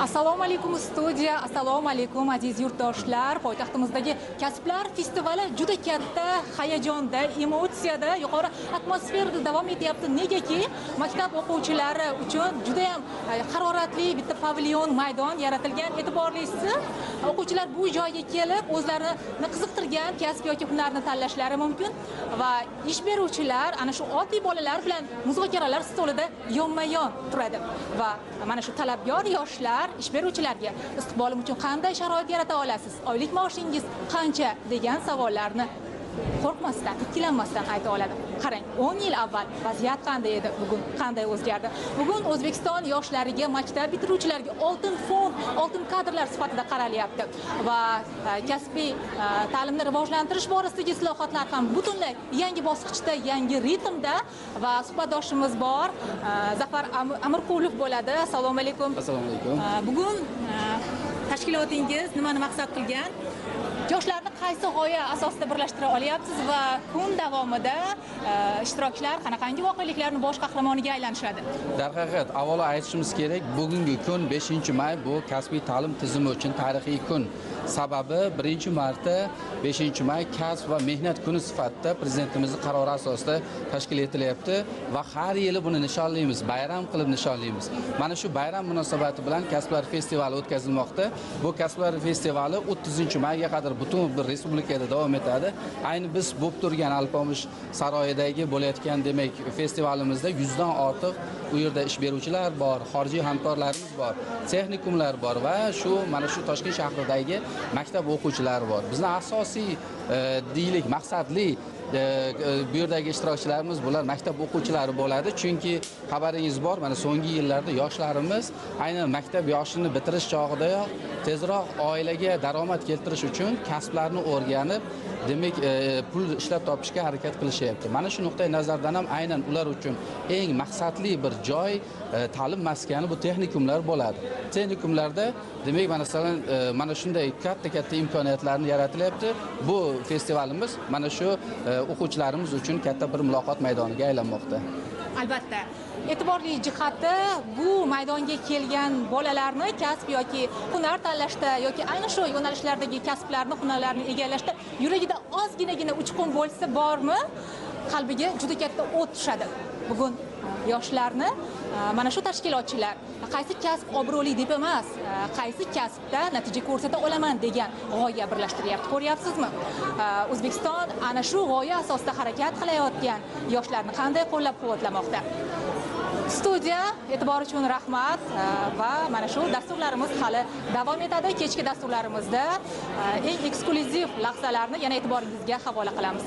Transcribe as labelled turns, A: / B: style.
A: Assalomu alaykum studiya, assalomu alaykum aziz yurtdoshlar. Poytaxtimizdagi Kasblar festivali juda katta hayajonda, emotsiyada, yuqori atmosferada davom etyapti. Negaki, maktab o'quvchilari uchun juda ham haroratli bitta pavilyon maydon yaratilgan. E'tiborlisi, o'quvchilar bu joyga kelib o'zlarini qiziqtirgan kasb yoki hunarni tanlashlari mumkin va ish beruvchilar ana shu oddiy bolalar bilan muzokaralar stolida yonma-yon turadi va mana shu talabgor yoshlar ish beruvchilarga istiqbolim uchun qanday sharoit yarata olasiz, oylik maoshingiz qancha degan savollarni qo'rqmasdan, ikkilanmasdan ayta oladi. Qarang, 10 yil avval vaziyat qanday edi, bugun qanday o'zgardi? Bugun O'zbekiston yoshlariga, maktab bitiruvchilariga oltin fond, oltin kadrlar sifatida qaralyapti va kasbiy ta'limni rivojlantirish borasidagi islohotlar ham butunlay yangi bosqichda, yangi ritmda va suhbatdoshimiz bor, Zafar Amirqulov bo'ladi. Assalomu alaykum.
B: Assalomu alaykum.
A: Bugun tashkilotingiz nimani maqsad qilgan? Yoshlarni qaysi g'oya asosida birlashtira olyapsiz va kun davomida ishtirokchilar qanaqangi voqeliklarni bosh qahramoniga aylanishadi?
B: Darhaqiqat, avvalo aytishimiz kerak, bugungi kun 5-may bu kasbiy ta'lim tizimi uchun tarixiy kun. Sababi 1-marta 5-may kasb va mehnat kuni sifatida prezidentimizning qarori asosida tashkil etilyapti va har yili buni nishonlaymiz, bayram qilib nishonlaymiz. Mana shu bayram munosabati bilan Kasblar festivali o'tkazilmoqda. Bu Kasblar festivali 30-mayga qadar butun bir respublikada davom etadi. Ayni biz bo'lib turgan Alpomish saroyidagi bo'layotgan demak festivalimizda 100 dan ortiq u yerda ish beruvchilar bor, xorijiy hamkorlarimiz bor, texnikumlar bor va shu mana shu Toshkent shahridagi maktab o'quvchilari bor. Bizning asosiy deylik maqsadli bu yerdagi ishtirokchilarimiz bular maktab o'quvchilari bo'ladi, chunki xabaringiz bor, mana so'nggi yillarda yoshlarimiz aynan maktab yoshini bitirish chog'idayoq tezroq oilaga daromad keltirish uchun kasblarni o'rganib, demak pul ishlab topishga harakat qilishyapti. Mana shu nuqtai nazardan ham aynan ular uchun eng maqsadli bir joy ta'lim maskani bu texnikumlar bo'ladi. Texnikumlarda demak masalan mana shunday katta imkoniyatlarni yaratilyapti. Bu festivalimiz mana shu o'quvchilarimiz uchun katta bir muloqot maydoniga aylanmoqda.
A: Albatta, e'tiborli jihati bu maydonga kelgan bolalarni kasb yoki hunar tanlashda yoki ayni shu yo'nalishlardagi kasblarni, hunarlarni egallashda yuragida ozginagina uchqun bo'lsa bormi, qalbiga juda katta o't tushadi. Bugun yoshlarni mana shu tashkilotchilar qaysi kasb obro'li deb emas, qaysi kasbda natija ko'rsata olaman degan g'oya birlashtiryapti. Ko'ryapsizmi? O'zbekiston ana shu g'oya asosida harakat qilayotgan yoshlarni qanday qo'llab-quvvatlamoqda? Studiya, e'tibor uchun rahmat va mana shu dasturlarimiz hali davom etadi. Kechki dasturlarimizda eng eksklyuziv lahzalarni yana e'tiboringizga havola qilamiz.